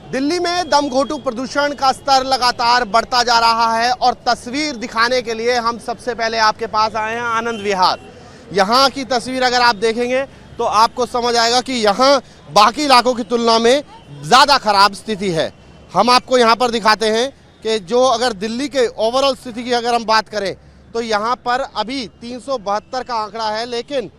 दिल्ली में दमघोंटू प्रदूषण का स्तर लगातार बढ़ता जा रहा है और तस्वीर दिखाने के लिए हम सबसे पहले आपके पास आए हैं आनंद विहार। यहाँ की तस्वीर अगर आप देखेंगे तो आपको समझ आएगा कि यहाँ बाकी इलाकों की तुलना में ज़्यादा खराब स्थिति है। हम आपको यहाँ पर दिखाते हैं कि जो अगर दिल्ली के ओवरऑल स्थिति की अगर हम बात करें तो यहाँ पर अभी 372 का आंकड़ा है, लेकिन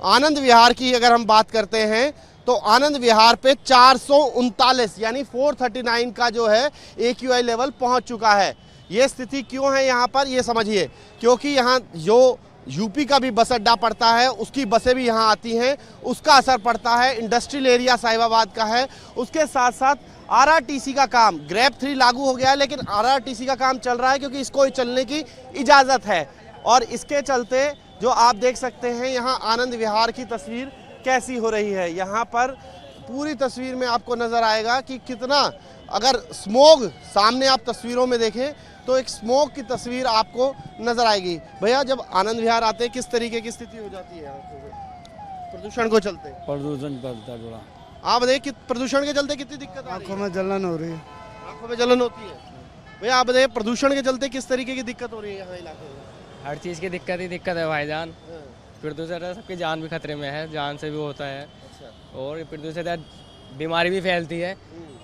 आनंद विहार की अगर हम बात करते हैं तो आनंद विहार पे 439 यानी 439 का जो है AQI लेवल पहुंच चुका है। ये स्थिति क्यों है यहाँ पर, ये समझिए, क्योंकि यहाँ जो यूपी का भी बस अड्डा पड़ता है उसकी बसें भी यहाँ आती हैं, उसका असर पड़ता है। इंडस्ट्रियल एरिया साहिबाबाद का है, उसके साथ साथ RRTC का काम ग्रैब 3 लागू हो गया है, लेकिन RRTC का काम चल रहा है क्योंकि इसको चलने की इजाज़त है। और इसके चलते जो आप देख सकते हैं यहाँ आनंद विहार की तस्वीर कैसी हो रही है। यहाँ पर पूरी तस्वीर में आपको नज़र आएगा कि कितना, अगर स्मोग सामने आप तस्वीरों में देखें तो एक स्मोक की तस्वीर आपको नज़र आएगी। भैया, जब आनंद विहार आते हैं किस तरीके की स्थिति हो जाती है प्रदूषण को चलते? प्रदूषण बढ़ता थोड़ा। आप बताइए कि प्रदूषण के चलते कितनी दिक्कत आ रही है? आँखों में जलन हो रही है। आँखों में जलन होती है। भैया आप बताइए, प्रदूषण के चलते किस तरीके की दिक्कत हो रही है यहाँ इलाके में? हर चीज़ की दिक्कत ही दिक्कत है भाईजान। प्रदूषण सबकी जान भी खतरे में है, जान से भी होता है। और प्रदूषण से बीमारी भी फैलती है।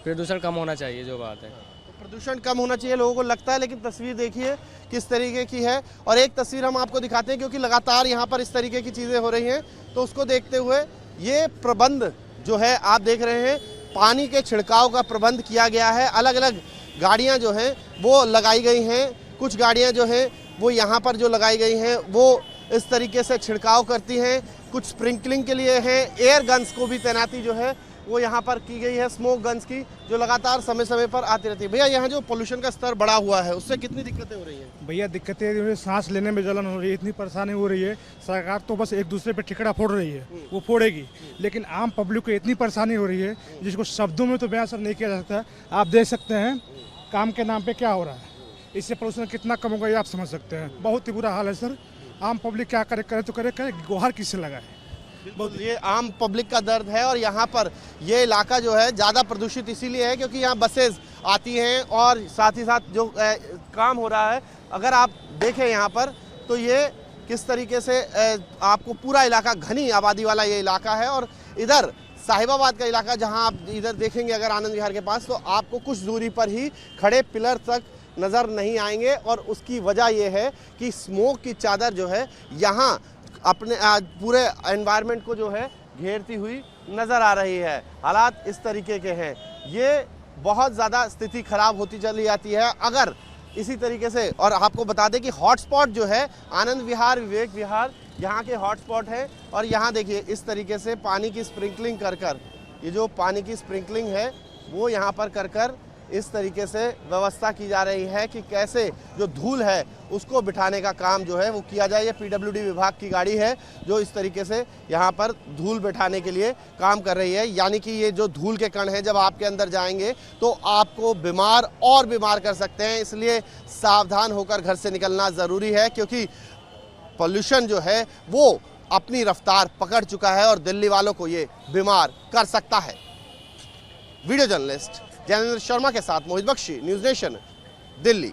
प्रदूषण कम होना चाहिए, जो बात है। तो प्रदूषण कम होना चाहिए लोगों को लगता है, लेकिन तस्वीर देखिए किस तरीके की है। और एक तस्वीर हम आपको दिखाते हैं क्योंकि लगातार यहाँ पर इस तरीके की चीज़ें हो रही हैं, तो उसको देखते हुए ये प्रबंध जो है आप देख रहे हैं, पानी के छिड़काव का प्रबंध किया गया है। अलग अलग गाड़ियाँ जो हैं वो लगाई गई हैं। कुछ गाड़ियाँ जो हैं वो यहाँ पर जो लगाई गई हैं वो इस तरीके से छिड़काव करती हैं। कुछ स्प्रिंकलिंग के लिए हैं। एयर गन्स को भी तैनाती जो है वो यहाँ पर की गई है, स्मोक गन्स की, जो लगातार समय समय पर आती रहती है। भैया, यहाँ जो पोल्यूशन का स्तर बढ़ा हुआ है उससे कितनी दिक्कतें हो रही हैं? भैया दिक्कतें, सांस लेने में जलन हो रही है, इतनी परेशानी हो रही है। सरकार तो बस एक दूसरे पे टिकड़ा फोड़ रही है, वो फोड़ेगी, लेकिन आम पब्लिक को इतनी परेशानी हो रही है जिसको शब्दों में तो बयान सब नहीं किया जा सकता। आप देख सकते हैं काम के नाम पे क्या हो रहा है, इससे प्रदूषण कितना कम होगा ये आप समझ सकते हैं। बहुत ही बुरा हाल है सर। आम पब्लिक क्या करे, करे तो करे, गुहार किससे लगाए। ये आम पब्लिक का दर्द है। और यहाँ पर ये इलाका जो है ज़्यादा प्रदूषित इसीलिए है क्योंकि यहाँ बसेस आती हैं और साथ ही साथ जो काम हो रहा है, अगर आप देखें यहाँ पर तो ये किस तरीके से आपको पूरा इलाका घनी आबादी वाला ये इलाका है। और इधर साहिबाबाद का इलाका, जहाँ आप इधर देखेंगे अगर आनंद विहार के पास, तो आपको कुछ दूरी पर ही खड़े पिलर तक नज़र नहीं आएंगे। और उसकी वजह यह है कि स्मोक की चादर जो है यहाँ अपने पूरे एनवायरनमेंट को जो है घेरती हुई नज़र आ रही है। हालात इस तरीके के हैं, ये बहुत ज़्यादा स्थिति खराब होती चली जाती है अगर इसी तरीके से। और आपको बता दें कि हॉटस्पॉट जो है आनंद विहार, विवेक विहार यहाँ के हॉटस्पॉट है। और यहाँ देखिए इस तरीके से पानी की स्प्रिंकलिंग कर कर, ये जो पानी की स्प्रिंकलिंग है वो यहाँ पर कर कर इस तरीके से व्यवस्था की जा रही है कि कैसे जो धूल है उसको बिठाने का काम जो है वो किया जाए। ये PWD विभाग की गाड़ी है जो इस तरीके से यहाँ पर धूल बिठाने के लिए काम कर रही है। यानी कि ये जो धूल के कण हैं जब आपके अंदर जाएंगे तो आपको बीमार और बीमार कर सकते हैं, इसलिए सावधान होकर घर से निकलना ज़रूरी है क्योंकि पॉल्यूशन जो है वो अपनी रफ्तार पकड़ चुका है और दिल्ली वालों को ये बीमार कर सकता है। वीडियो जर्नलिस्ट जैनेंद्र शर्मा के साथ मोहित बख्शी, न्यूज़ नेशन, दिल्ली।